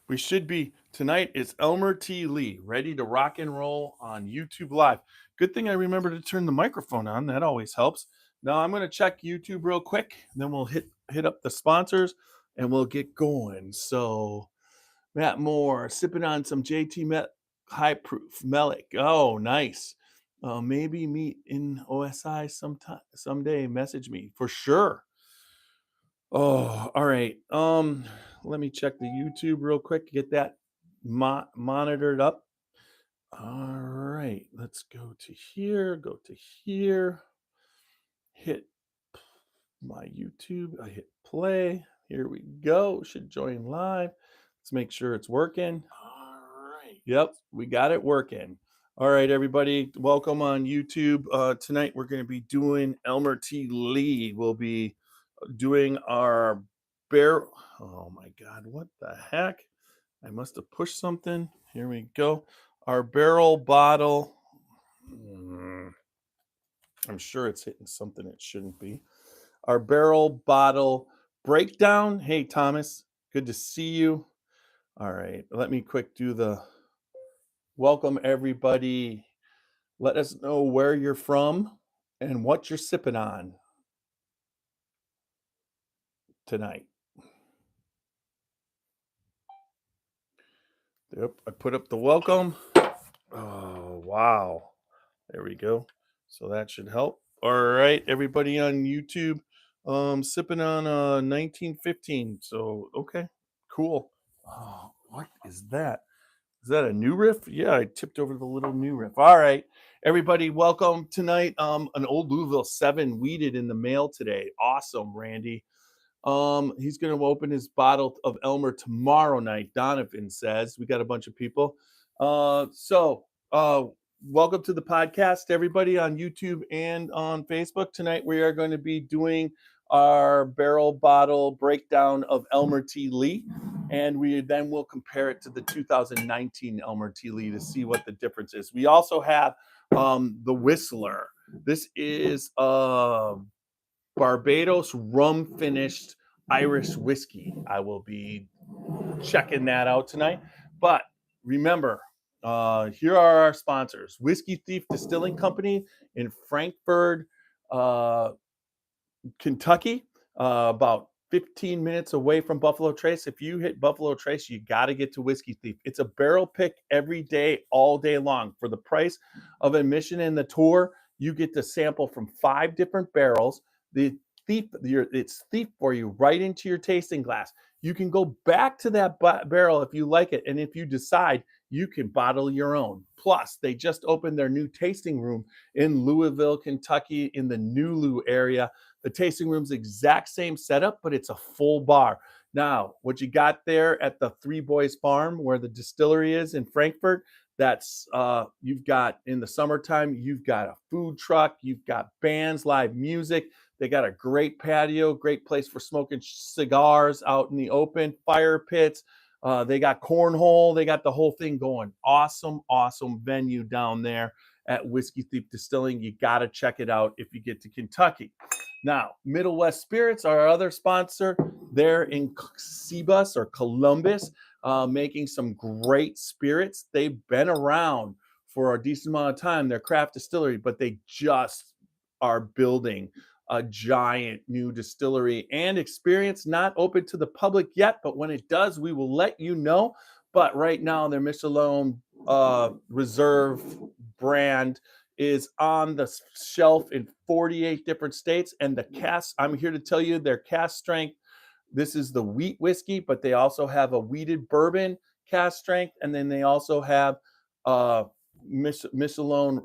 We should be tonight. It's Elmer T Lee, ready to rock and roll on YouTube Live. Good thing I remember to turn the microphone on. That always helps. Now I'm going to check YouTube real quick, then we'll hit up the sponsors and we'll get going. So Matt Moore sipping on some JT Met High Proof Melic. Oh, nice. Maybe meet in OSI sometime someday. Message me for sure. Oh, all right. Let me check the YouTube real quick. Get that monitored up. All right. Let's go to here. Go to here. Hit my YouTube. I hit play. Here we go. Should join live. Let's make sure it's working. All right. Yep, we got it working. All right, everybody. Welcome on YouTube. Tonight we're going to be doing Elmer T Lee. We'll be doing our bear. Oh my God, what the heck? I must have pushed something. Here we go. Our barrel bottle. I'm sure it's hitting something it shouldn't be. Our barrel bottle breakdown. Hey, Thomas, good to see you. All right, let me quick do the welcome, everybody. Let us know where you're from and what you're sipping on tonight. Yep, I put up the welcome. Oh, wow. There we go. So that should help. All right, everybody on YouTube, sipping on 1915. So, okay, cool. Oh, what is that? Is that a new riff? Yeah, I tipped over the little new riff. All right, everybody, welcome tonight. An old Louisville 7 weeded in the mail today. Awesome, Randy. He's going to open his bottle of Elmer tomorrow night. Donovan says we got a bunch of people. Welcome to the podcast, everybody on YouTube and on Facebook. Tonight we are going to be doing our barrel bottle breakdown of Elmer T Lee, and we then will compare it to the 2019 Elmer T Lee to see what the difference is. We also have the Whistler. This is Barbados rum finished Irish whiskey. I will be checking that out tonight. But remember, here are our sponsors: Whiskey Thief Distilling Company in Frankfort, Kentucky, about 15 minutes away from Buffalo Trace. If you hit Buffalo Trace, you got to get to Whiskey Thief. It's a barrel pick every day, all day long. For the price of admission in the tour, you get to sample from 5 different barrels. It's thief for you right into your tasting glass. You can go back to that barrel if you like it, and if you decide, you can bottle your own. Plus, they just opened their new tasting room in Louisville, Kentucky, in the New Lou area. The tasting room's exact same setup, but it's a full bar. Now, what you got there at the Three Boys Farm, where the distillery is in Frankfort, that's you've got in the summertime, you've got a food truck, you've got bands, live music. They got a great patio, great place for smoking cigars out in the open, fire pits. They got cornhole. They got the whole thing going. Awesome, awesome venue down there at Whiskey Thief Distilling. You got to check it out if you get to Kentucky. Now, Middle West Spirits, our other sponsor, they're in Cebus or Columbus, making some great spirits. They've been around for a decent amount of time. They're craft distillery, but they just are building a giant new distillery and experience, not open to the public yet, but when it does, we will let you know. But right now, their Michelin Reserve brand is on the shelf in 48 different states. And the cask, I'm here to tell you, their cask strength, this is the wheat whiskey, but they also have a wheated bourbon cask strength. And then they also have Michelin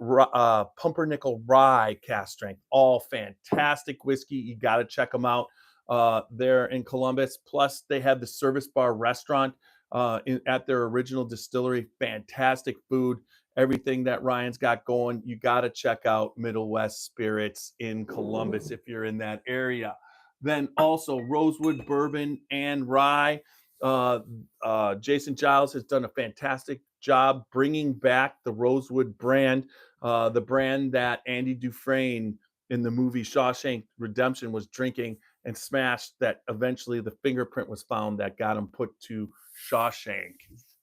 Pumpernickel Rye cask strength. All fantastic whiskey. You got to check them out. They're in Columbus. Plus, they have the Service Bar restaurant at their original distillery. Fantastic food. Everything that Ryan's got going. You got to check out Middle West Spirits in Columbus if you're in that area. Then also Rosewood Bourbon and Rye. Jason Giles has done a fantastic job bringing back the Rosewood brand, the brand that Andy Dufresne in the movie Shawshank Redemption was drinking and smashed, that eventually the fingerprint was found that got him put to Shawshank,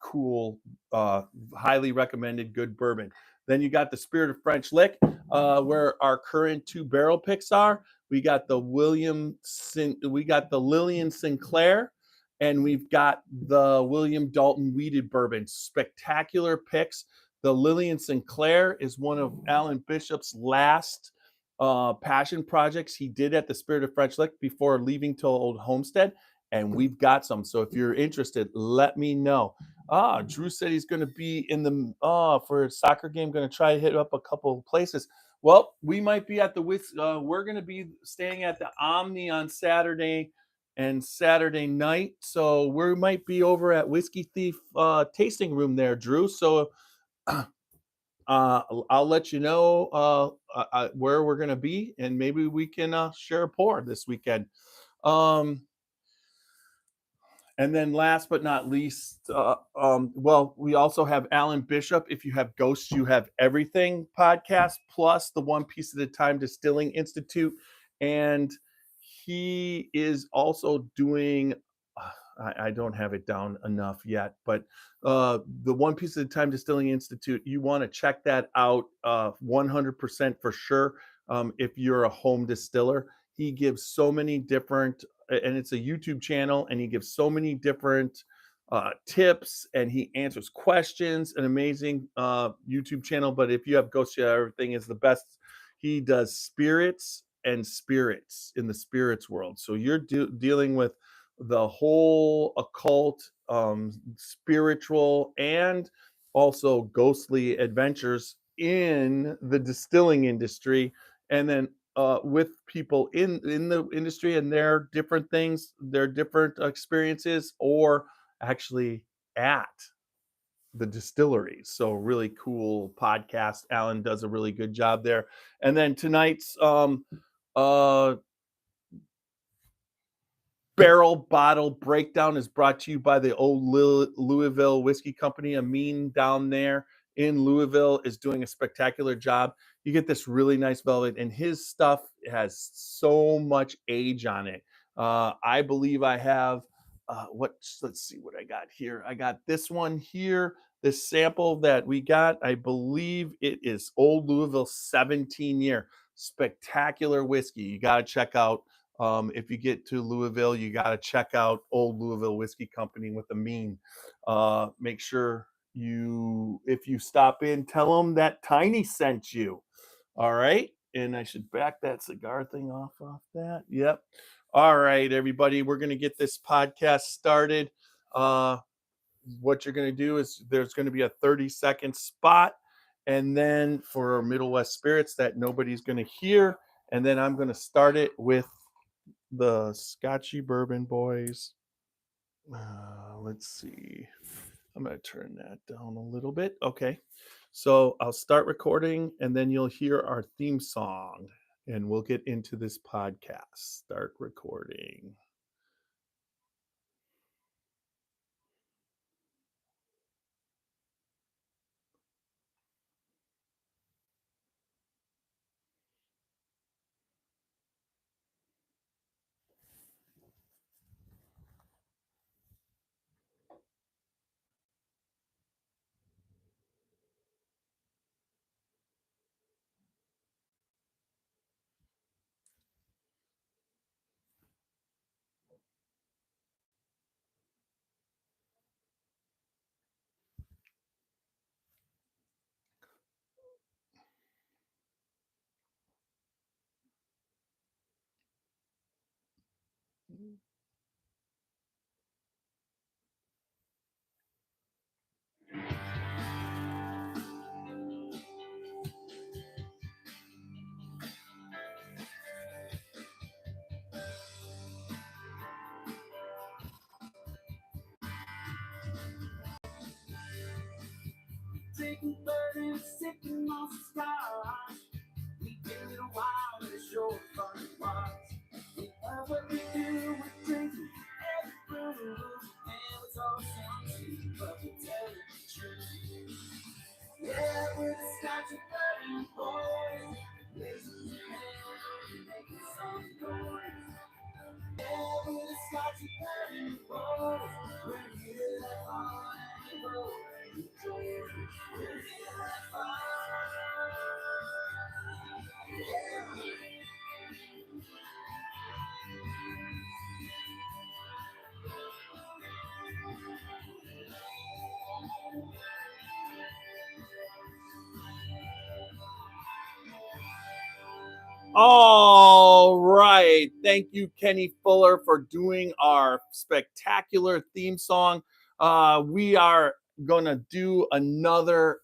cool, highly recommended, good bourbon. Then you got the Spirit of French Lick, where our current 2 barrel picks are. We got the Lillian Sinclair, and we've got the William Dalton Weeded Bourbon. Spectacular picks. The Lillian Sinclair is one of Alan Bishop's last passion projects he did at the Spirit of French Lick before leaving to Old Homestead, and we've got some. So if you're interested, let me know. Drew said he's going to be in the for a soccer game. Going to try to hit up a couple of places. Well, we might be at the we're going to be staying at the Omni on Saturday and Saturday night, so we might be over at Whiskey Thief tasting room there, Drew. So I'll let you know where we're going to be, and maybe we can share a pour this weekend. And then last but not least, well, we also have Alan Bishop. If you have Ghosts, you have everything podcast, plus the One Piece at a Time Distilling Institute. And he is also doing, I don't have it down enough yet, but the One Piece at a Time Distilling Institute, you want to check that out 100% for sure. If you're a home distiller, he gives so many different, and it's a YouTube channel, and he gives so many different tips, and he answers questions. An amazing YouTube channel. But if you have Ghost, everything is the best. He does spirits and spirits in the spirits world. So you're dealing with the whole occult, spiritual, and also ghostly adventures in the distilling industry, and then with people in the industry and their different things, their different experiences, or actually at the distilleries. So really cool podcast. Alan does a really good job there. And then tonight's uh barrel bottle breakdown is brought to you by the old Louisville Whiskey Company. Amin down there in Louisville is doing a spectacular job. You get this really nice velvet, and his stuff has so much age on it. I believe I have let's see what I got here. I got this one here, this sample that we got. I believe it is Old Louisville 17-year. Spectacular whiskey. You got to check out. If you get to Louisville, you got to check out Old Louisville Whiskey Company with Amin. Make sure if you stop in, tell them that Tiny sent you. All right. And I should back that cigar thing off that. Yep. All right, everybody. We're going to get this podcast started. What you're going to do is there's going to be a 30-second spot, and then for Middle West Spirits that nobody's going to hear. And then I'm going to start it with the Scotchy Bourbon Boys. Let's see. I'm going to turn that down a little bit. Okay. So I'll start recording, and then you'll hear our theme song, and we'll get into this podcast. Start recording. Taking 30 sipping on scotch. We give it a while, but it's sure fun to watch. We love what we do, we're drinking every brew, and it's all sounds cheap, but we tell it the truth. Yeah, we're the Scotchy Bourbon Boys, raising the hand, making some noise. Yeah, we're the Scotchy Bourbon Boys, we're here to All right. Thank you, Kenny Fuller, for doing our spectacular theme song. We are going to do another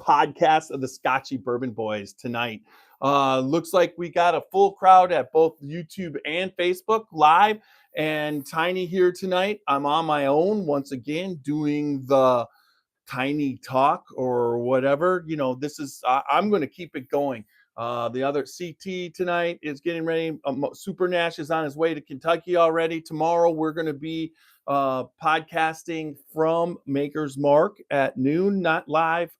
podcast of the Scotchy Bourbon Boys tonight. Looks like we got a full crowd at both YouTube and Facebook Live. And Tiny here tonight. I'm on my own once again doing the tiny talk or whatever. This is I'm going to keep it going. The other CT tonight is getting ready. Super Nash is on his way to Kentucky already. Tomorrow we're going to be podcasting from Maker's Mark at noon, not live.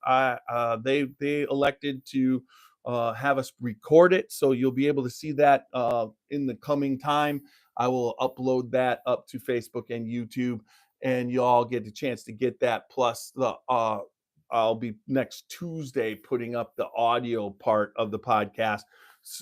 They elected to have us record it, so you'll be able to see that in the coming time. I will upload that up to Facebook and YouTube, and you all get a chance to get that. Plus, I'll be next Tuesday putting up the audio part of the podcast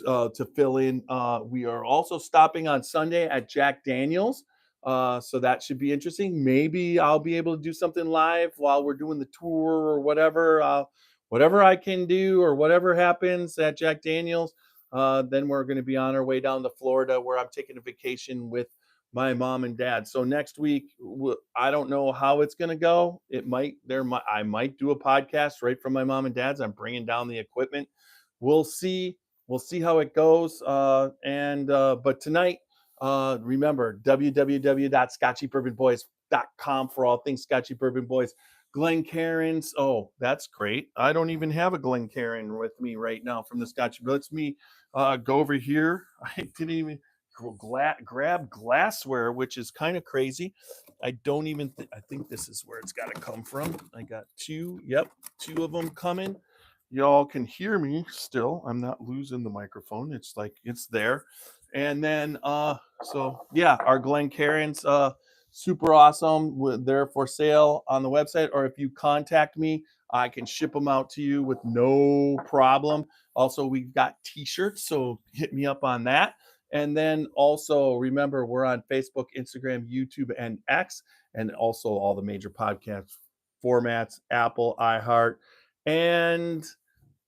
to fill in. We are also stopping on Sunday at Jack Daniel's. So that should be interesting. Maybe I'll be able to do something live while we're doing the tour or whatever. Whatever I can do or whatever happens at Jack Daniel's. Then we're going to be on our way down to Florida, where I'm taking a vacation with my mom and dad. So next week, I don't know how it's going to go. I might do a podcast right from my mom and dad's. I'm bringing down the equipment. We'll see how it goes. But tonight, remember www.scotchybourbonboys.com for all things Scotchy Bourbon Boys. Glencairns. Oh, that's great. I don't even have a Glencairn with me right now from the Scotchy. Let's me go over here. I didn't even grab glassware, which is kind of crazy. I don't even I think this is where it's got to come from. I got two of them coming. Y'all can hear me still. I'm not losing the microphone. It's like it's there. And then so yeah, our Glencairns, super awesome. They're for sale on the website, or if you contact me, I can ship them out to you with no problem. Also, we've got t-shirts, so hit me up on that. And then also remember, we're on Facebook, Instagram, YouTube, and X, and also all the major podcast formats, Apple, iHeart, and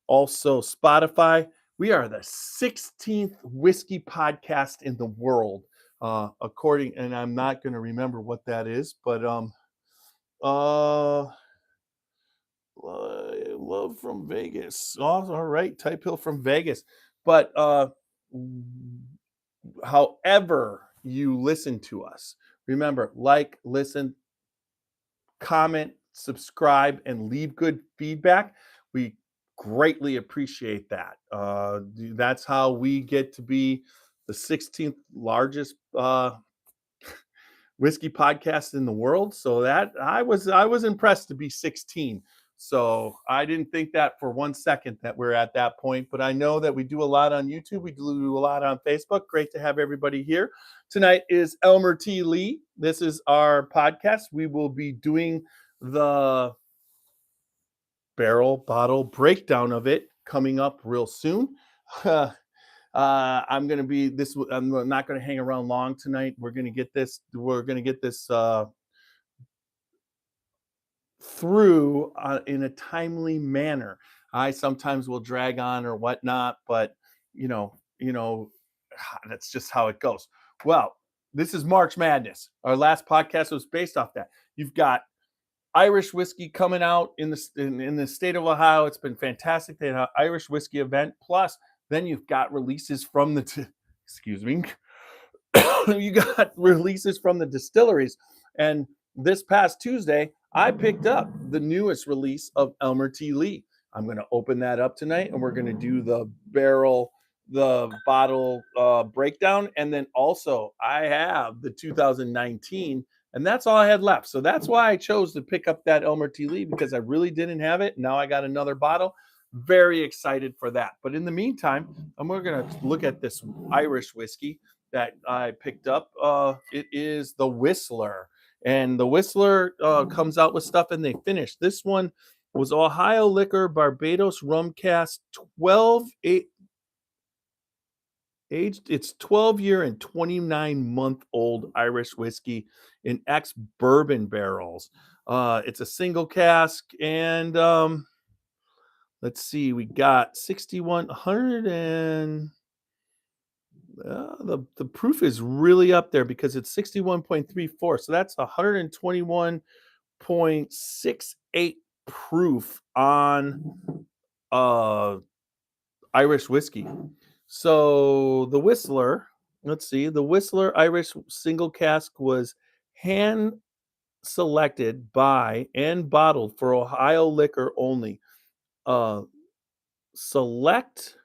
also Spotify. We are the 16th whiskey podcast in the world, and I'm not going to remember what that is, but love from Vegas. Oh, all right, Type Hill from Vegas. But however you listen to us, remember, like, listen, comment, subscribe, and leave good feedback. We greatly appreciate that. That's how we get to be the 16th largest whiskey podcast in the world. So that I was impressed to be 16. So I didn't think that for 1 second that we're at that point, but I know that we do a lot on YouTube. We do a lot on Facebook. Great to have everybody here. Tonight is Elmer T Lee. This is our podcast. We will be doing the barrel bottle breakdown of it coming up real soon. I'm not going to hang around long tonight. We're going to get this through in a timely manner. I sometimes will drag on or whatnot, but that's just how it goes. Well, this is March Madness. Our last podcast was based off that. You've got Irish whiskey coming out in the state of Ohio. It's been fantastic. They had an Irish whiskey event. Plus, then you've got releases from the you got releases from the distilleries. And this past Tuesday, I picked up the newest release of Elmer T Lee. I'm going to open that up tonight, and we're going to do the bottle breakdown. And then also, I have the 2019, and that's all I had left. So that's why I chose to pick up that Elmer T Lee, because I really didn't have it. Now I got another bottle. Very excited for that. But in the meantime, we're going to look at this Irish whiskey that I picked up. It is the Whistler. And the Whistler comes out with stuff, and they finish. This one was Ohio Liquor Barbados Rum Cask 12 aged. It's 12-year and 29-month-old Irish whiskey in ex bourbon barrels. It's a single cask, and let's see, we got 6100 and the proof is really up there because it's 61.34. So that's 121.68 proof on Irish whiskey. So the Whistler, let's see, the Whistler Irish single cask was hand selected by and bottled for Ohio liquor only. Uh, select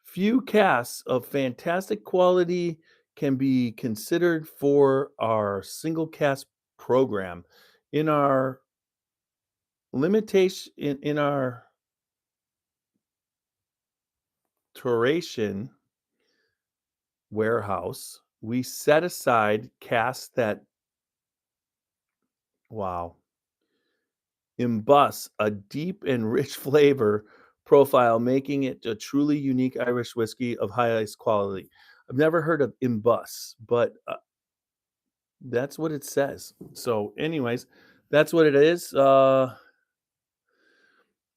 few casks of fantastic quality can be considered for our single cask program. In our limitation, in our curation warehouse, we set aside casks that, wow, emboss a deep and rich flavor profile, making it a truly unique Irish whiskey of highest quality. I've never heard of emboss, but that's what it says. So, anyways, that's what it is. The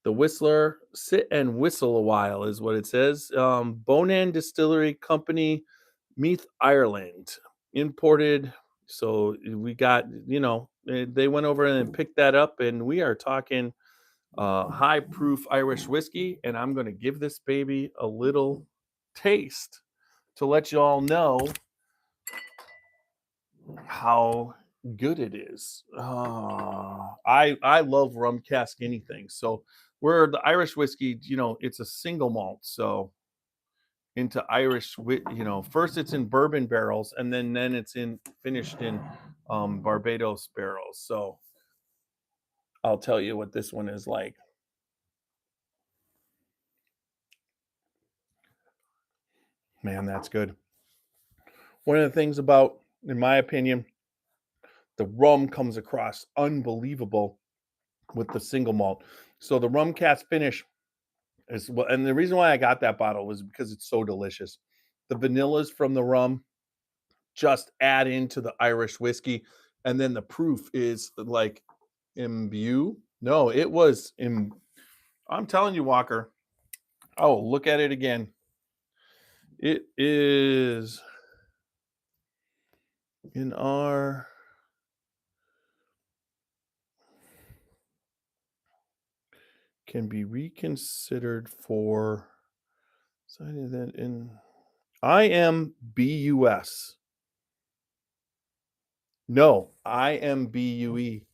Whistler, sit and whistle a while is what it says. Bonan Distillery Company, Meath, Ireland, imported. So we got, they went over and picked that up, and we are talking high proof Irish whiskey. And I'm going to give this baby a little taste to let you all know how good it is. I love rum cask anything. So where the Irish whiskey, it's a single malt. So into first it's in bourbon barrels, and then it's in finished in Barbados barrels. So I'll tell you what this one is like. Man, that's good. One of the things about, in my opinion, the rum comes across unbelievable with the single malt. So the rum cask finish is well, and the reason why I got that bottle was because it's so delicious. The vanillas from the rum just add into the Irish whiskey, and then the proof is like imbue. No, it was I'm telling you, Walker. Oh, look at it again. It is in our can be reconsidered for signing that in IMBUS. No, IMBUE.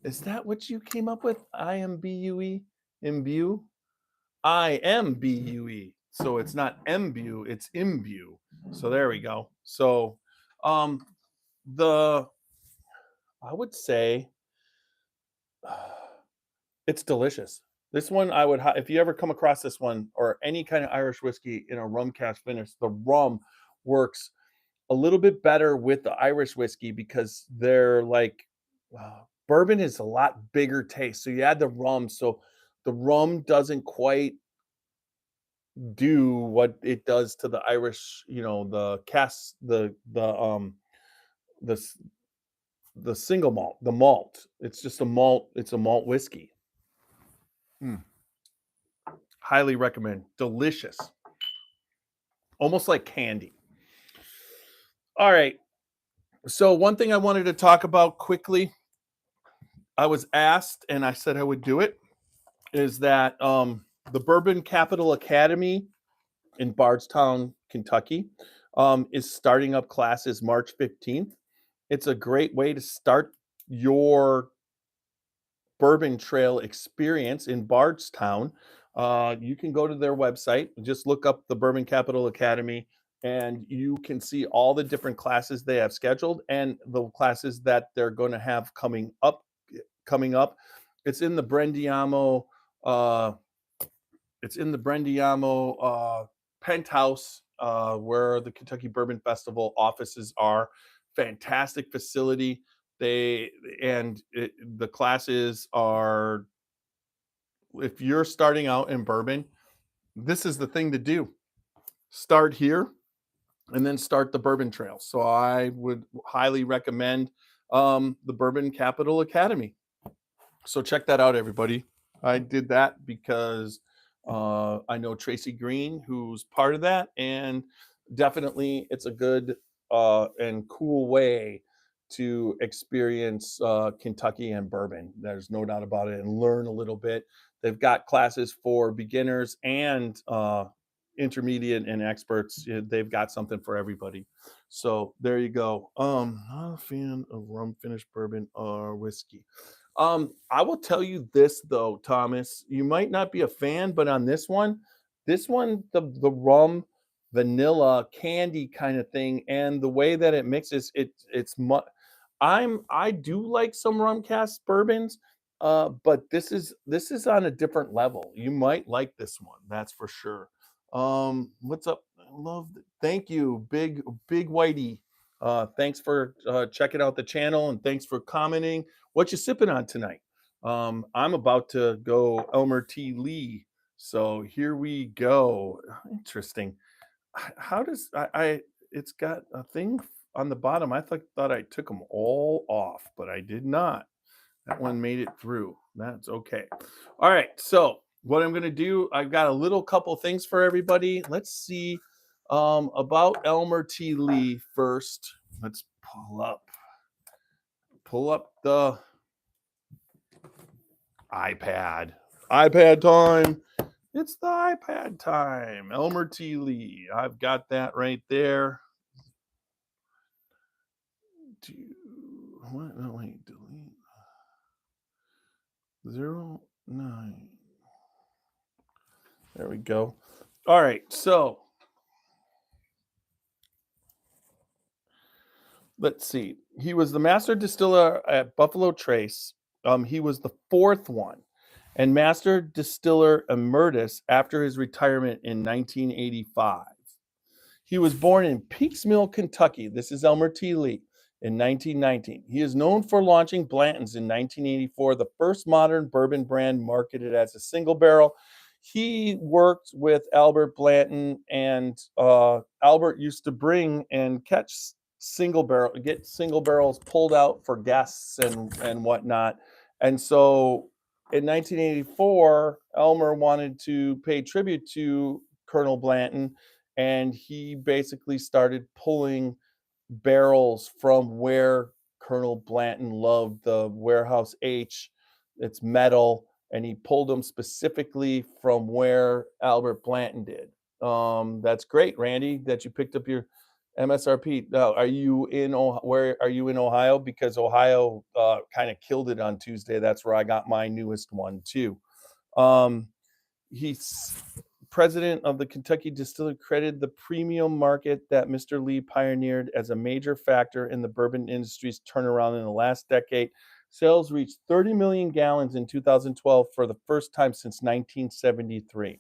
Is that what you came up with? IMBUE? Imbue? IMBUE. So it's not imbue, it's imbue. So there we go. So um the I would say it's delicious. This one I would if you ever come across this one or any kind of Irish whiskey in a rum cask finish, the rum works a little bit better with the Irish whiskey because they're like bourbon is a lot bigger taste. So you add the rum, so the rum doesn't quite do what it does to the Irish, the cast, the s- the single malt, the malt. It's just a malt. It's a malt whiskey. Mm, highly recommend. Delicious, almost like candy. All right. So one thing I wanted to talk about quickly, I was asked, and I said I would do it. Is that the Bourbon Capital Academy in Bardstown, Kentucky, is starting up classes March 15th. It's a great way to start your bourbon trail experience in Bardstown. You can go to their website, just look up the Bourbon Capital Academy, and you can see all the different classes they have scheduled and the classes that they're going to have coming up. Coming up, it's in the Brendiamo. Uh, it's in the Brendiamo penthouse where the Kentucky Bourbon Festival offices are. Fantastic facility. The classes are, if you're starting out in bourbon, this is the thing to do. Start here and then start the bourbon trail. So I would highly recommend the Bourbon Capital Academy. So check that out, everybody. I did that because I know Tracy Green, who's part of that, and definitely it's a good and cool way to experience Kentucky and bourbon. There's no doubt about it, and learn a little bit. They've got classes for beginners and intermediate and experts. They've got something for everybody. So there you go. Not a fan of rum finished bourbon or whiskey. I will tell you this though, Thomas, you might not be a fan, but on this one, the rum, vanilla, candy kind of thing, and the way that it mixes, I do like some rum cast bourbons, but this is on a different level. You might like this one, that's for sure. What's up? Thank you, big whitey. Thanks for checking out the channel and thanks for commenting. What you sipping on tonight? I'm about to go Elmer T Lee. So here we go. Interesting. How does it's got a thing on the bottom. I thought I took them all off, but I did not. That one made it through. That's okay. All right. So what I'm gonna do, I've got a little couple things for everybody. Let's see about Elmer T Lee first. Let's pull up the iPad. iPad time. It's the iPad time. Elmer T Lee. I've got that right there. What? No, wait. Delete. 09. There we go. All right. So let's see. He was the master distiller at Buffalo Trace. He was the fourth one, and master distiller emeritus after his retirement in 1985. He was born in Peaks Mill, Kentucky. This is Elmer T. Lee in 1919. He is known for launching Blanton's in 1984, the first modern bourbon brand marketed as a single barrel. He worked with Albert Blanton, and Albert used to bring and get single barrels pulled out for guests and whatnot. And so in 1984, Elmer wanted to pay tribute to Colonel Blanton, and he basically started pulling barrels from where Colonel Blanton loved the Warehouse H. It's metal, and he pulled them specifically from where Albert Blanton did. That's great, Randy, that you picked up your MSRP. Now, are you in where are you in Ohio? Because Ohio kind of killed it on Tuesday. That's where I got my newest one too. Um, he's president of the Kentucky Distillery, credited the premium market that Mr. Lee pioneered as a major factor in the bourbon industry's turnaround in the last decade. Sales reached 30 million gallons in 2012 for the first time since 1973.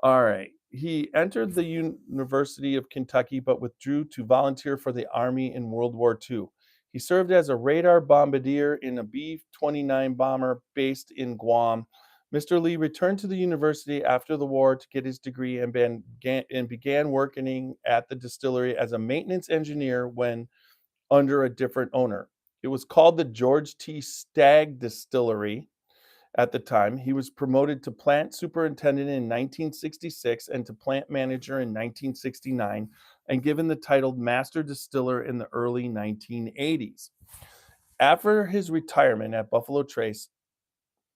All right. He entered the University of Kentucky but withdrew to volunteer for the Army in World War II. He served as a radar bombardier in a B-29 bomber based in Guam. Mr. Lee returned to the university after the war to get his degree and began working at the distillery as a maintenance engineer when under a different owner. It was called the George T. Stagg Distillery at the time. He was promoted to plant superintendent in 1966 and to plant manager in 1969, and given the title master distiller in the early 1980s. After his retirement, Buffalo Trace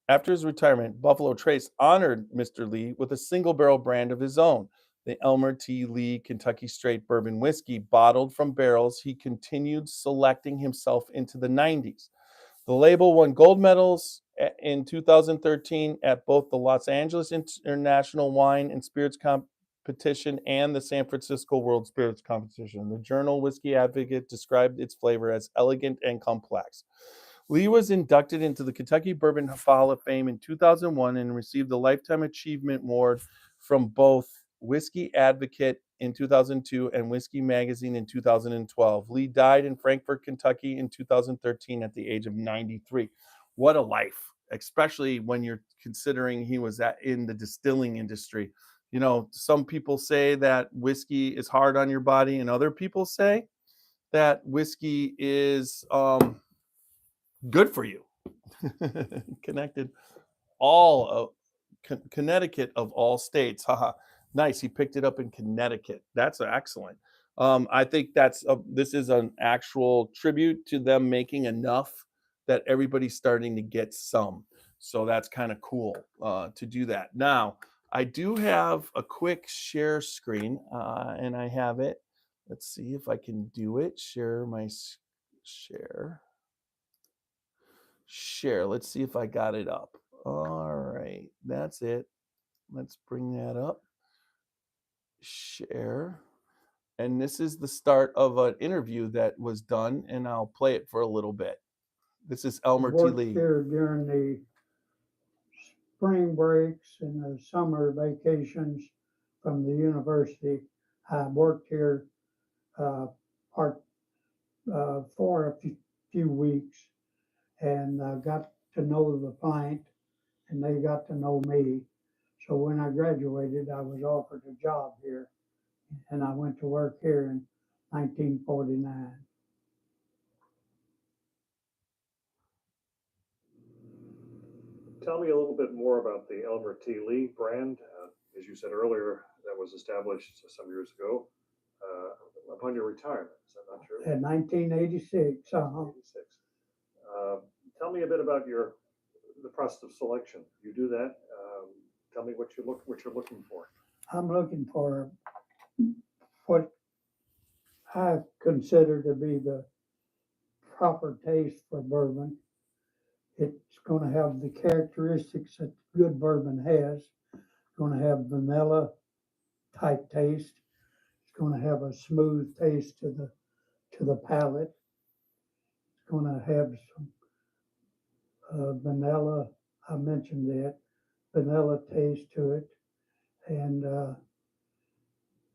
honored Mr. Lee with a single barrel brand of his own, the Elmer T. Lee Kentucky Straight Bourbon Whiskey, bottled from barrels he continued selecting himself into the 90s. The label won gold medals in 2013 at both the Los Angeles International Wine and Spirits Competition and the San Francisco World Spirits Competition. The journal Whiskey Advocate described its flavor as elegant and complex. Lee was inducted into the Kentucky Bourbon Hall of Fame in 2001 and received the Lifetime Achievement Award from both Whiskey Advocate in 2002 and Whiskey Magazine in 2012. Lee died in Frankfort, Kentucky in 2013 at the age of 93. What a life, especially when you're considering he was in the distilling industry. You know, some people say that whiskey is hard on your body, and other people say that whiskey is good for you. Connected all of Connecticut of all states. Haha. Nice. He picked it up in Connecticut. That's excellent. I think this is an actual tribute to them making enough that everybody's starting to get some. So that's kind of cool to do that. Now, I do have a quick share screen, and I have it. Let's see if I can do it. Share my share. Share. Let's see if I got it up. All right, that's it. Let's bring that up. Share. And this is the start of an interview that was done, and I'll play it for a little bit. This is Elmer T Worked Lee. here during the spring breaks and the summer vacations from the university. I worked here for a few weeks and got to know the plant, and they got to know me. So when I graduated, I was offered a job here, and I went to work here in 1949. Tell me a little bit more about the Elmer T Lee brand. As you said earlier, that was established some years ago upon your retirement. Is that not true? In 1986, 86. Tell me a bit about the process of selection. You do that. Tell me what you're looking for. I'm looking for what I consider to be the proper taste for bourbon. It's going to have the characteristics that good bourbon has. It's going to have vanilla type taste. It's going to have a smooth taste to the palate. It's going to have some vanilla. I mentioned that vanilla taste to it, and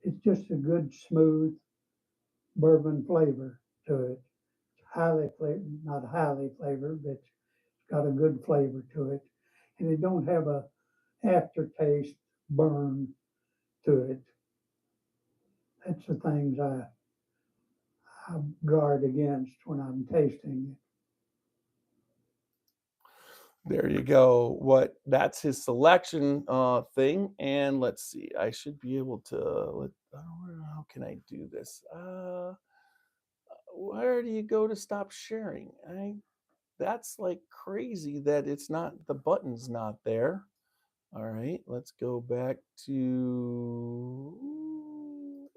it's just a good smooth bourbon flavor to it. Highly flavored, not highly flavored, but it's got a good flavor to it, and it don't have a aftertaste burn to it. That's the things I guard against when I'm tasting it. There you go. That's his selection thing. And let's see. I should be able to how can I do this? Where do you go to stop sharing? That's like crazy that the button's not there. All right, let's go back to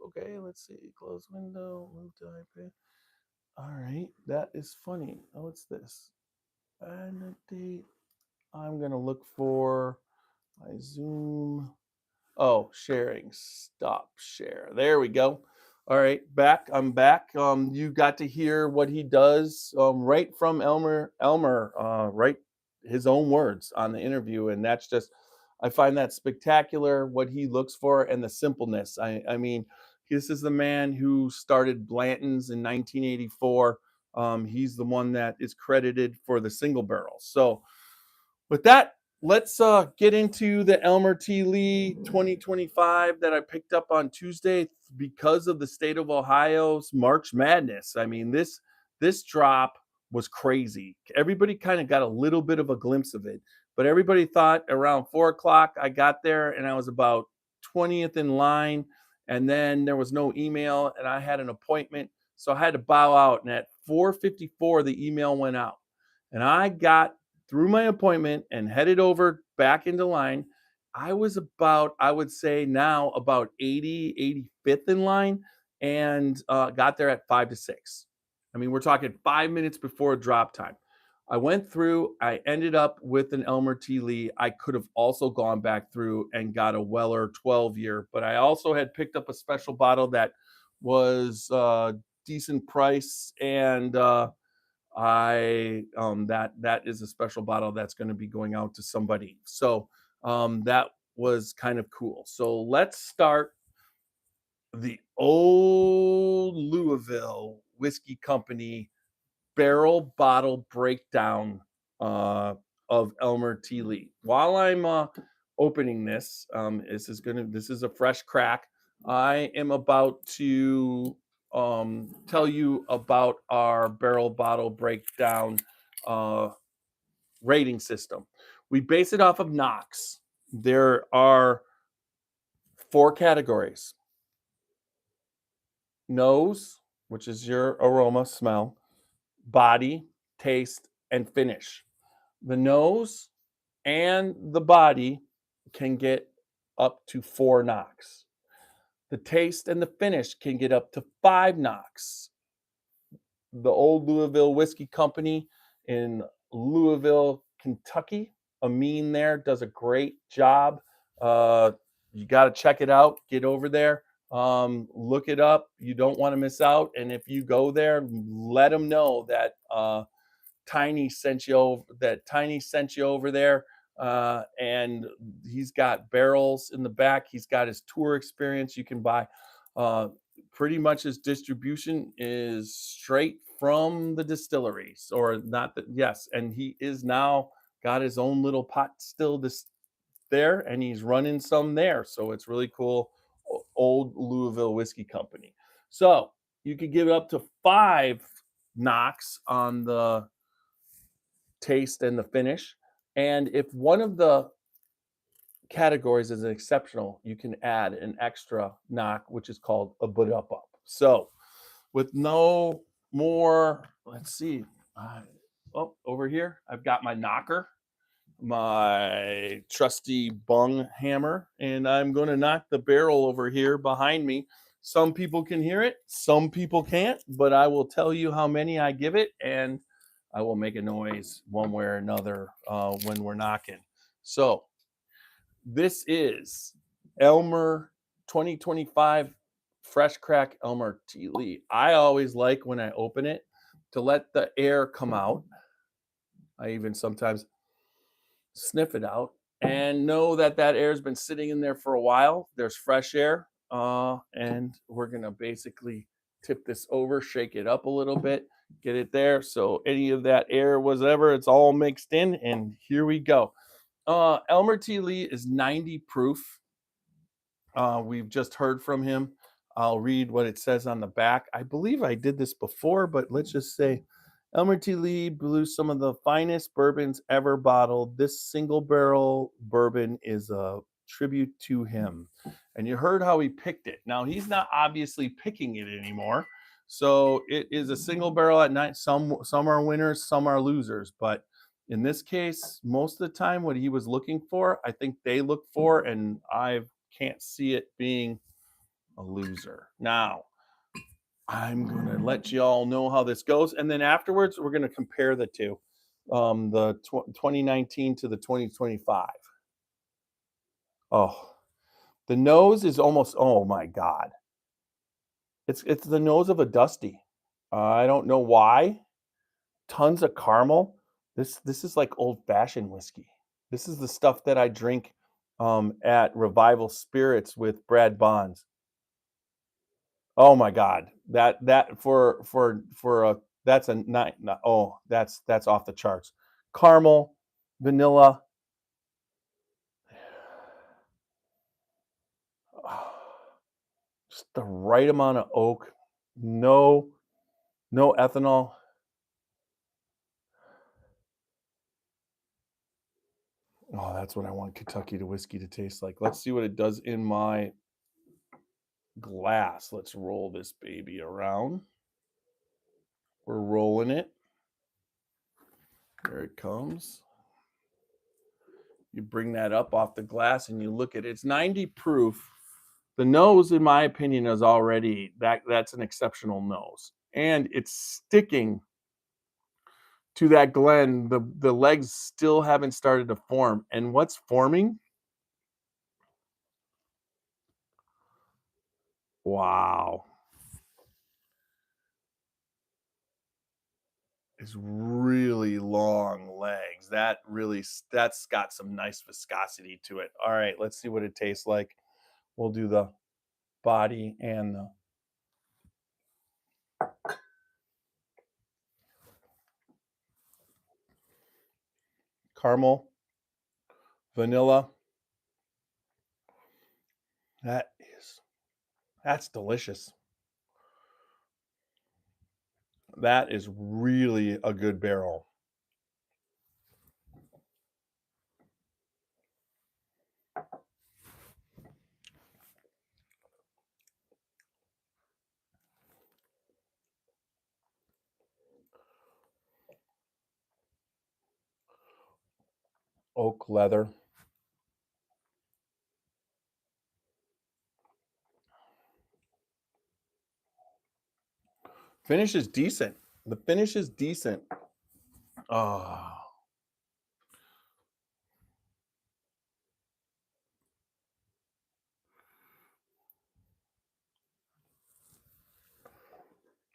okay, let's see. Close window, move to iPad. All right, that is funny. Oh, what's this? Annotate. I'm gonna look for my Zoom. Oh, sharing. Stop share. There we go. All right, back. I'm back. You got to hear what he does right from Elmer, right, his own words on the interview, and that's just, I find that spectacular what he looks for and the simpleness. I mean, this is the man who started Blanton's in 1984. He's the one that is credited for the single barrel. So with that, let's get into the Elmer T Lee 2025 that I picked up on Tuesday because of the state of Ohio's March Madness. I mean, this drop was crazy. Everybody kind of got a little bit of a glimpse of it, but everybody thought around 4 o'clock I got there and I was about 20th in line, and then there was no email and I had an appointment, so I had to bow out. And at 4:54, the email went out, and I got through my appointment and headed over back into line. I was about, I would say now about 85th in line, and got there at 5 to 6. I mean, we're talking 5 minutes before drop time. I went through, I ended up with an Elmer T Lee. I could have also gone back through and got a Weller 12-year, but I also had picked up a special bottle that was decent price, and that is a special bottle that's going to be going out to somebody. So that was kind of cool. So let's start the old Louisville Whiskey Company barrel bottle breakdown uh, of Elmer T Lee. While I'm opening this, this is a fresh crack. I am about to tell you about our barrel bottle breakdown uh, rating system. We base it off of Knox. There are 4 categories: nose, which is your aroma, smell; body, taste, and finish. The nose and the body can get up to 4 knocks. The taste and the finish can get up to 5 knocks. The old Louisville Whiskey Company in Louisville, Kentucky, Amin there does a great job. You got to check it out. Get over there. Look it up. You don't want to miss out. And if you go there, let them know that Tiny sent you over there. And he's got barrels in the back. He's got his tour experience. You can buy pretty much his distribution is straight from the distilleries, or not that, yes. And he is now got his own little pot still there, and he's running some there. So it's really cool. Old Louisville Whiskey Company. So you could give it up to 5 knocks on the taste and the finish. And if one of the categories is exceptional, you can add an extra knock, which is called a but up. So with no more, let's see. Over here, I've got my knocker, my trusty bung hammer, and I'm going to knock the barrel over here behind me. Some people can hear it, some people can't, but I will tell you how many I give it, and I will make a noise one way or another when we're knocking. So this is Elmer 2025 Fresh Crack Elmer T Lee. I always like when I open it to let the air come out. I even sometimes sniff it out and know that that air has been sitting in there for a while. There's fresh air, and we're gonna basically tip this over, shake it up a little bit, get it there. So any of that air, whatever, it's all mixed in, and here we go. Elmer T Lee is 90 proof. We've just heard from him. I'll read what it says on the back. I believe I did this before, but let's just say Elmer T. Lee blew some of the finest bourbons ever bottled. This single barrel bourbon is a tribute to him. And you heard how he picked it. Now, he's not obviously picking it anymore. So it is a single barrel at night. Some are winners, some are losers. But in this case, most of the time, what he was looking for, I think they look for, and I can't see it being a loser. Now, I'm going to let you all know how this goes. And then afterwards, we're going to compare the two, the 2019 to the 2025. Oh, the nose is almost, oh my God. It's the nose of a Dusty. I don't know why. Tons of caramel. This is like old fashioned whiskey. This is the stuff that I drink at Revival Spirits with Brad Bonds. Oh my God, that for a that's a night. Oh, that's off the charts. Caramel, vanilla, just the right amount of oak. No ethanol. Oh, that's what I want Kentucky to whiskey to taste like. Let's see what it does in my glass. Let's roll this baby around. We're rolling it. There it comes. You bring that up off the glass and you look at it. It's 90 proof. The nose, in my opinion, is already that's an exceptional nose. And it's sticking to that Glen. The legs still haven't started to form. And what's forming? Wow. is really long legs. That's got some nice viscosity to it. All right, let's see what it tastes like. We'll do the body and the caramel, vanilla. That's delicious. That is really a good barrel. Oak leather. Finish is decent. The finish is decent. Oh.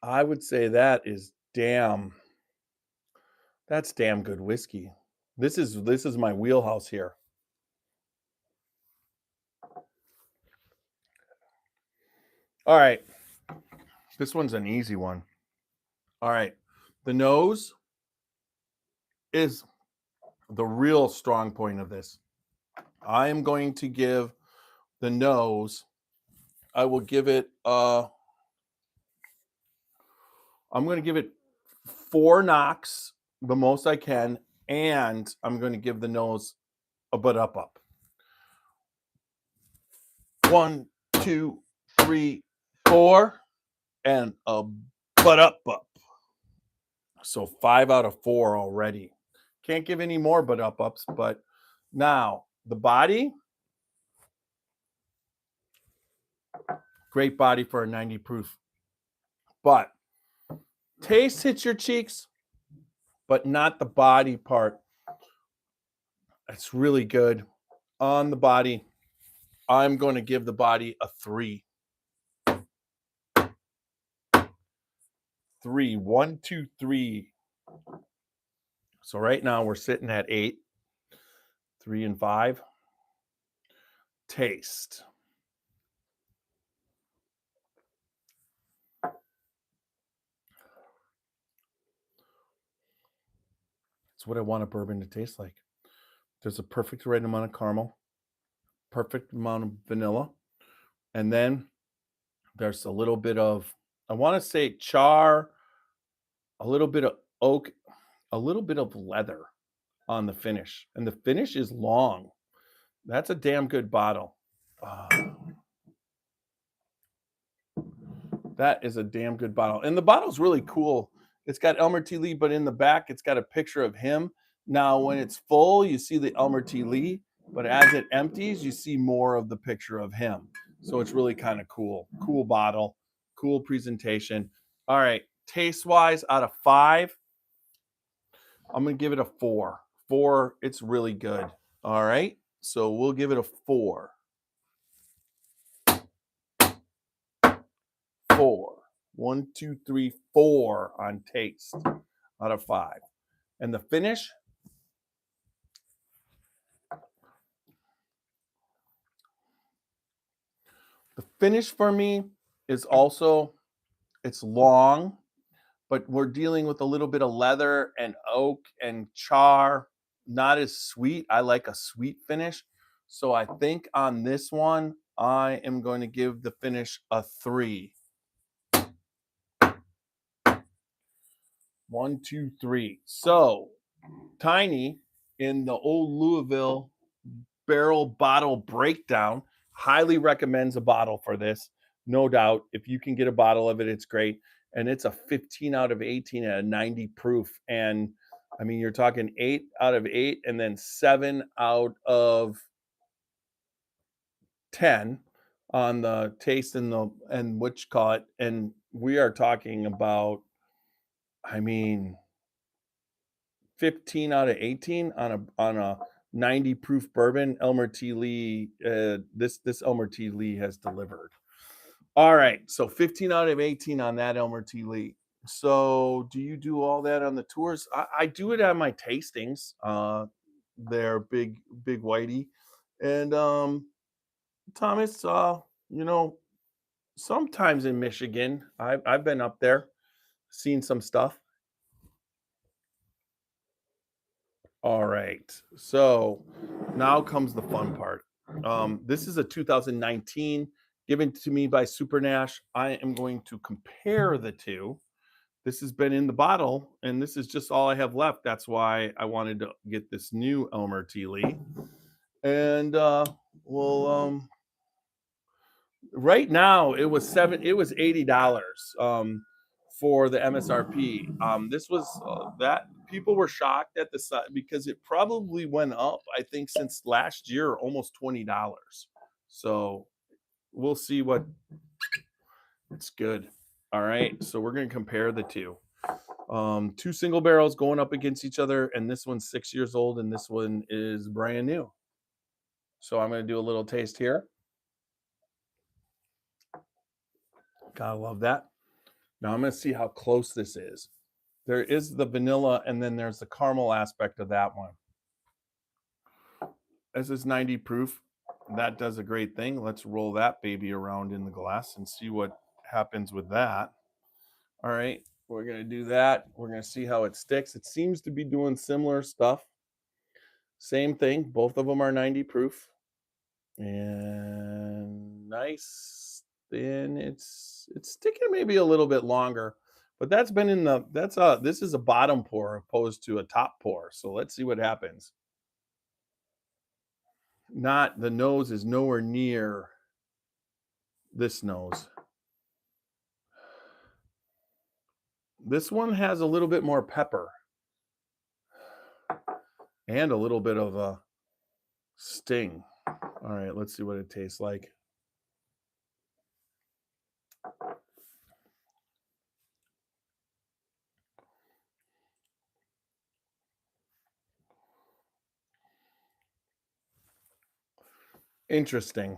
I would say that's damn good whiskey. This is my wheelhouse here. All right. This one's an easy one. All right. The nose is the real strong point of this. I am going to give the nose, I will give it I'm going to give it 4 knocks, the most I can, and I'm going to give the nose a butt up. 1, 2, 3, 4, and a butt up. So 5 out of 4 already. Can't give any more butt ups, but now the body, great body for a 90 proof. But taste hits your cheeks, but not the body part. It's really good. On the body, I'm going to give the body a 3. 3. 1, 2, 3. So right now we're sitting at 8. 3 and 5. Taste. It's what I want a bourbon to taste like. There's a perfect right amount of caramel, perfect amount of vanilla, and then there's a little bit of, I want to say char, a little bit of oak, a little bit of leather on the finish. And the finish is long. That's a damn good bottle. That is a damn good bottle. And the bottle's really cool. It's got Elmer T Lee, but in the back, it's got a picture of him. Now, when it's full, you see the Elmer T Lee, but as it empties, you see more of the picture of him. So it's really kind of cool. Cool bottle, cool presentation. All right, taste-wise, out of 5, I'm going to give it a 4. 4, it's really good. All right, so we'll give it a 4. 4. 1, 2, 3, 4 on taste out of 5. And the finish, for me is also, it's long, but we're dealing with a little bit of leather and oak and char. Not as sweet. I like a sweet finish. So I think on this one, I am going to give the finish a 3. 1, 2, 3. So Tiny in the old Louisville barrel bottle breakdown highly recommends a bottle for this. No doubt. If you can get a bottle of it, it's great. And it's a 15 out of 18 at a 90 proof. And I mean, you're talking 8 out of 8 and then 7 out of 10 on the taste and which call it. And we are talking about, I mean, 15 out of 18 on a 90 proof bourbon. Elmer T Lee, this Elmer T Lee has delivered. All right, so 15 out of 18 on that Elmer T Lee. So do you do all that on the tours? I do it at my tastings. They're big whitey. And Thomas, you know, sometimes in Michigan, I've been up there, seen some stuff. All right. So now comes the fun part. This is a 2019 given to me by Super Nash. I am going to compare the two. This has been in the bottle, and this is just all I have left. That's why I wanted to get this new Elmer T Lee. And well, right now it was $80 for the MSRP. This was that people were shocked at the size because it probably went up, I think, since last year, almost $20. So we'll see what it's good. All right, so we're going to compare the two. Two single barrels going up against each other, and this one's 6 years old, and this one is brand new. So I'm going to do a little taste here. Gotta love that. Now I'm going to see how close this is. There is the vanilla, and then there's the caramel aspect of that one. This is 90 proof. That does a great thing. Let's roll that baby around in the glass and see what happens with that. All right, we're going to do that. We're going to see how it sticks. It seems to be doing similar stuff. Same thing. Both of them are 90 proof. And nice. Then it's sticking maybe a little bit longer. But that's been in the this is a bottom pour opposed to a top pour. So let's see what happens. Not the nose is nowhere near this nose. This one has a little bit more pepper and a little bit of a sting. All right, let's see what it tastes like. Interesting.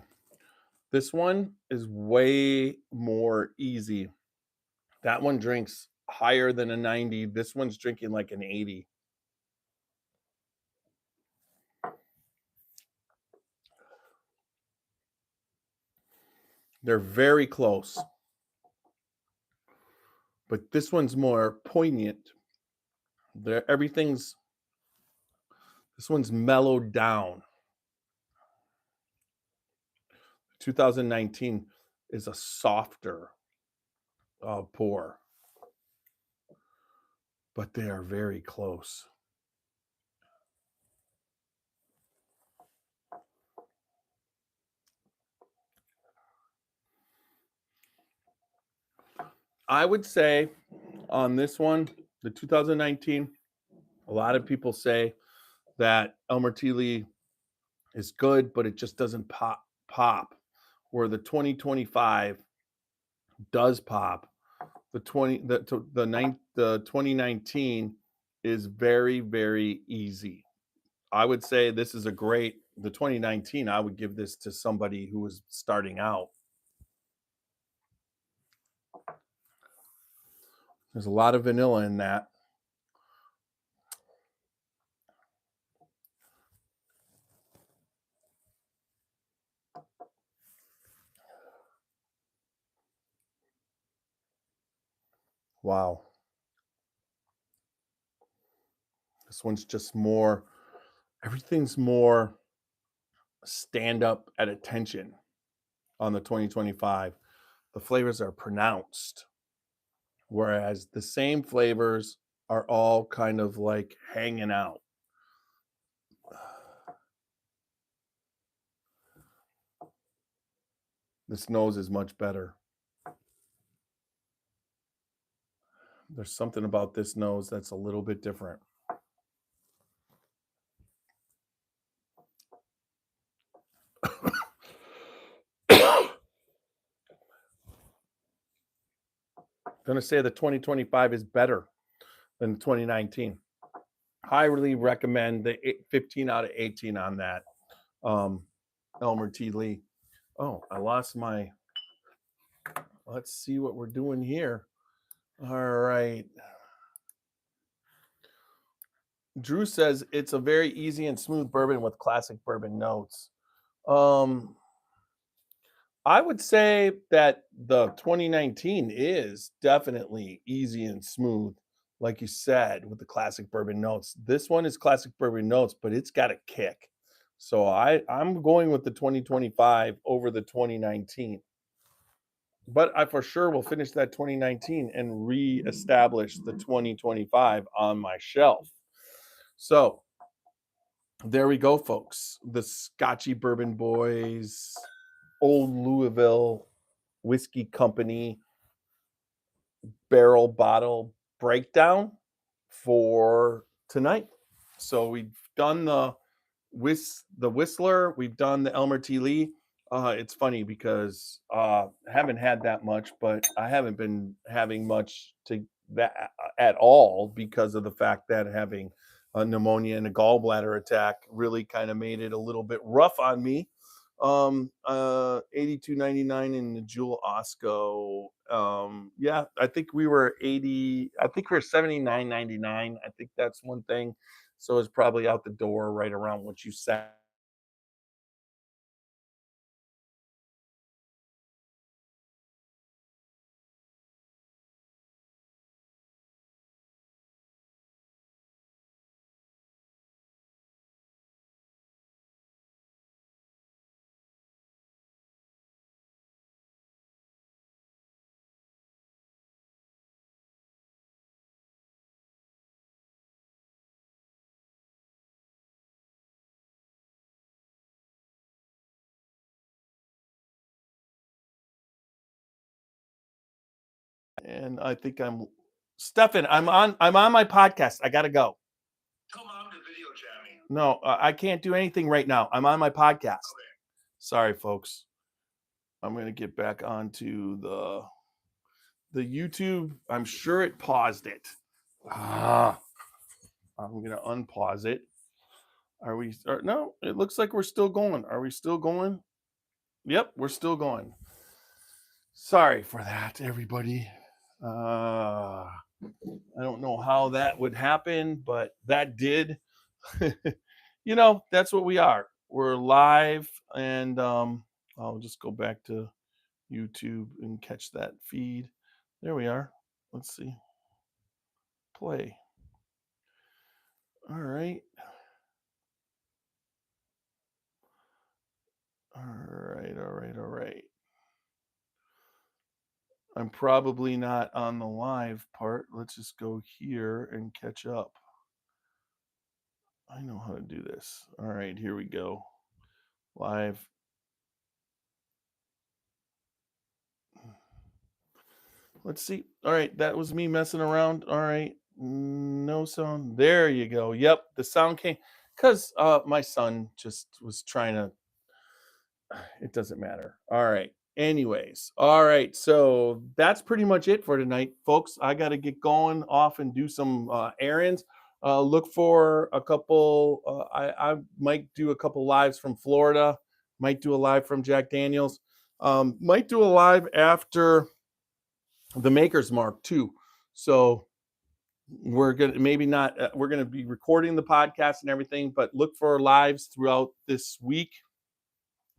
This one is way more easy. That one drinks higher than a 90. This one's drinking like an 80. They're very close. But this one's more poignant. This one's mellowed down. 2019 is a softer pour, but they are very close. I would say on this one, the 2019, a lot of people say that Elmer T Lee is good, but it just doesn't pop. Where the 2025 does pop. The 2019 is very, very easy. I would say this is the 2019, I would give this to somebody who was starting out. There's a lot of vanilla in that. Wow. This one's just more, everything's more stand up at attention on the 2025. The flavors are pronounced, whereas the same flavors are all kind of like hanging out. This nose is much better. There's something about this nose that's a little bit different. Going to say the 2025 is better than the 2019. Highly recommend the 15 out of 18 on that. Elmer T Lee. Oh, I lost my. Let's see what we're doing here. All right. Drew says it's a very easy and smooth bourbon with classic bourbon notes. Um, I would say that the 2019 is definitely easy and smooth, like you said, with the classic bourbon notes. This one is classic bourbon notes, but it's got a kick. So I'm going with the 2025 over the 2019. But I for sure will finish that 2019 and reestablish the 2025 on my shelf. So there we go, folks. The Scotchy Bourbon Boys, Old Louisville Whiskey Company barrel bottle breakdown for tonight. So we've done the Whistler, we've done the Elmer T Lee. It's funny because haven't had that much, but I haven't been having much to that at all because of the fact that having a pneumonia and a gallbladder attack really kind of made it a little bit rough on me. 82.99 in the Jewel Osco. Yeah, I think we were 80, I think we were 79.99. I think that's one thing. So it's probably out the door right around what you said. And I think Stefan, I'm on my podcast. I gotta go. Tell mom to video chat me. No, I can't do anything right now. I'm on my podcast. Sorry, folks. I'm gonna get back onto the YouTube. I'm sure it paused it. I'm gonna unpause it. Are we? No, it looks like we're still going. Are we still going? Yep, we're still going. Sorry for that, everybody. I don't know how that would happen, but that did. That's what we are. We're live, and I'll just go back to YouTube and catch that feed. There we are. Let's see. Play. All right. All right. All right. All right. I'm probably not on the live part. Let's just go here and catch up. I know how to do this. All right, here we go. Live. Let's see. All right, that was me messing around. All right, no sound. There you go. Yep, the sound came because my son just was trying to. It doesn't matter. All right. Anyways, all right. So that's pretty much it for tonight, folks. I got to get going off and do some errands. Look for a couple. I might do a couple lives from Florida. Might do a live from Jack Daniels. Might do a live after the Maker's Mark too. So we're gonna maybe not. We're gonna be recording the podcast and everything, but look for lives throughout this week.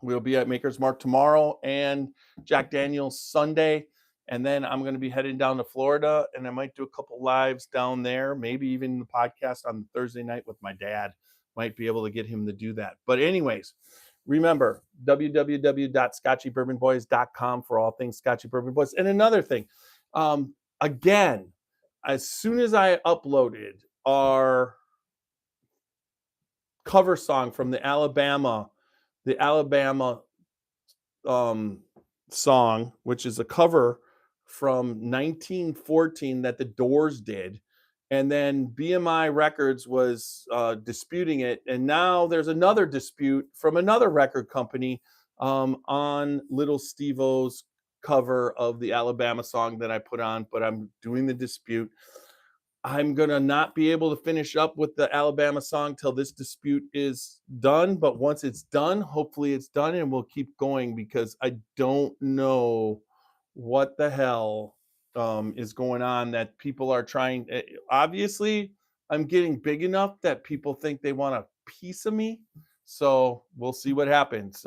We'll be at Maker's Mark tomorrow and Jack Daniels Sunday. And then I'm going to be heading down to Florida, and I might do a couple lives down there, maybe even the podcast on Thursday night with my dad. Might be able to get him to do that. But anyways, remember www.scotchybourbonboys.com for all things Scotchy Bourbon Boys. And another thing, again, as soon as I uploaded our cover song from the Alabama song, which is a cover from 1914 that the Doors did. And then BMI Records was disputing it. And now there's another dispute from another record company on Little Steve-O's cover of the Alabama song that I put on, but I'm doing the dispute. I'm going to not be able to finish up with the Alabama song till this dispute is done. But once it's done, hopefully it's done and we'll keep going because I don't know what the hell is going on that people are trying. Obviously, I'm getting big enough that people think they want a piece of me. So we'll see what happens.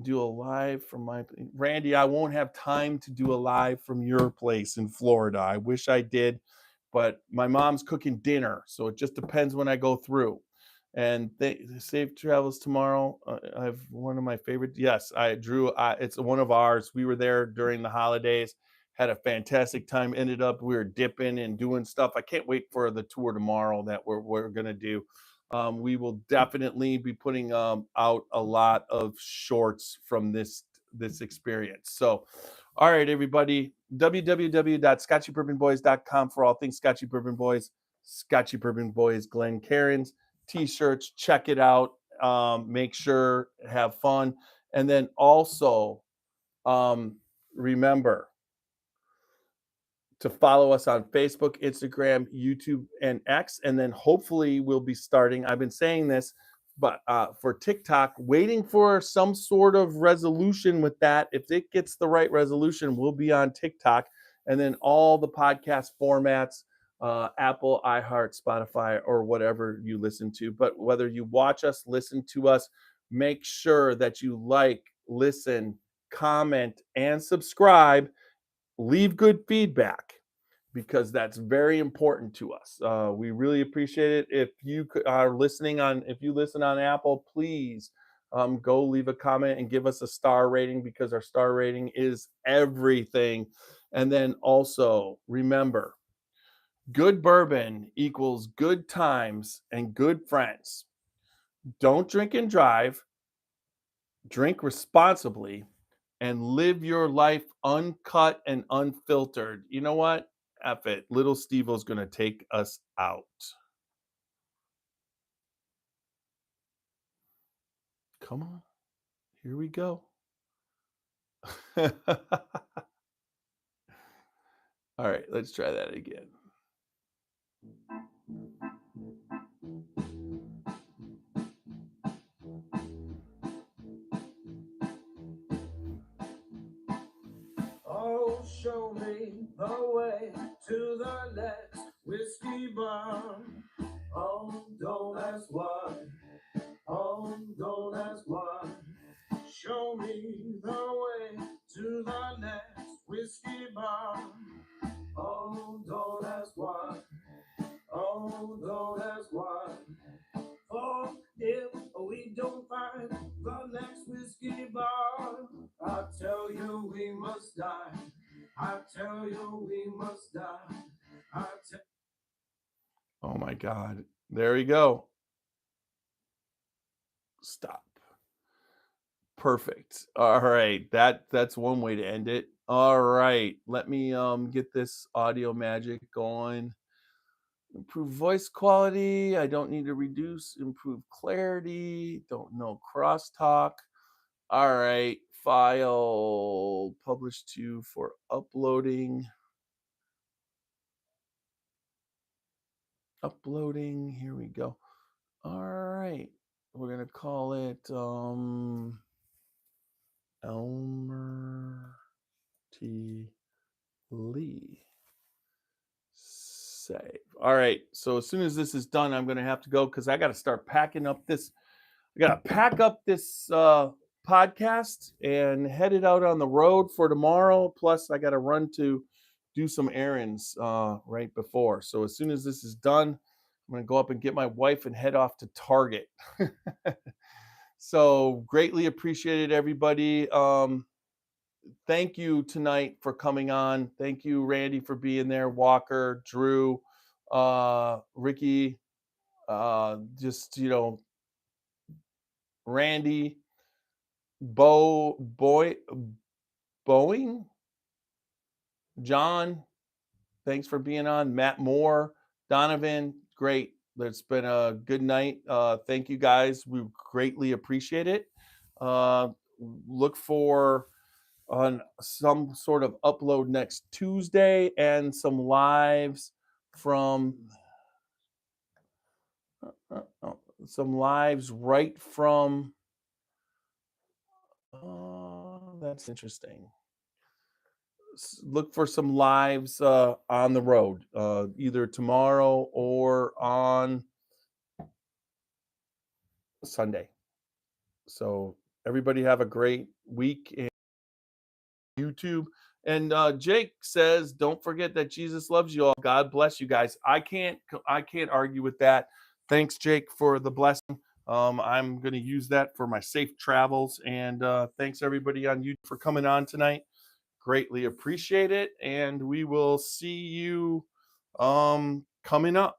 Do a live from my Randy. I won't have time to do a live from your place in Florida. I wish I did, but my mom's cooking dinner, so it just depends when I go through. And safe travels tomorrow. I have one of my favorite. Yes, I drew. It's one of ours. We were there during the holidays. Had a fantastic time. Ended up we were dipping and doing stuff. I can't wait for the tour tomorrow that we're gonna do. We will definitely be putting out a lot of shorts from this experience. So, all right, everybody, www.scotchybourbonboys.com for all things Scotchy Bourbon Boys, Scotchy Bourbon Boys, Glen Cairns t-shirts. Check it out. Make sure have fun, and then also remember to follow us on Facebook, Instagram, YouTube, and X. And then hopefully we'll be starting. I've been saying this, but for TikTok, waiting for some sort of resolution with that. If it gets the right resolution, we'll be on TikTok. And then all the podcast formats, Apple, iHeart, Spotify, or whatever you listen to. But whether you watch us, listen to us, make sure that you like, listen, comment, and subscribe. Leave good feedback because that's very important to us. We really appreciate it. If you are listening on, if you listen on Apple, please go leave a comment and give us a star rating because our star rating is everything. And then also remember, good bourbon equals good times and good friends. Don't drink and drive. Drink responsibly and live your life uncut and unfiltered. You know what? F it. Little Steve-O's going to take us out. Come on. Here we go. All right, let's try that again. Oh, show me the way to the next whiskey bar. Oh, don't ask why. Oh, don't ask why. Show me the way to the next whiskey bar. Oh, don't ask why. Oh, don't ask why. For if we don't find the next whiskey bar, I tell you we must die. I tell you we must die. Oh my God. There we go. Stop. Perfect. All right. That's one way to end it. All right. Let me get this audio magic going. Improve voice quality. I don't need to reduce. Improve clarity. Don't know crosstalk. All right. File publish to for uploading. Uploading. Here we go. All right. We're gonna call it Elmer T Lee. Save. All right. So as soon as this is done, I'm gonna have to go because I gotta start packing up this. I gotta pack up this podcast and head it out on the road for tomorrow. Plus, I gotta run to do some errands right before. So as soon as this is done, I'm gonna go up and get my wife and head off to Target. So greatly appreciated, everybody. Thank you tonight for coming on. Thank you, Randy, for being there. Walker, Drew, Ricky, just Randy, Boeing, John. Thanks for being on. Matt Moore, Donovan, great. It's been a good night. Thank you guys. We greatly appreciate it. Look for on some sort of upload next Tuesday and some lives from some lives right from that's interesting. look for some lives on the road, either tomorrow or on Sunday. So everybody have a great week in YouTube. And Jake says, "Don't forget that Jesus loves you all. God bless you guys." I can't argue with that. Thanks, Jake, for the blessing. I'm going to use that for my safe travels. And thanks everybody on YouTube for coming on tonight. Greatly appreciate it. And we will see you coming up.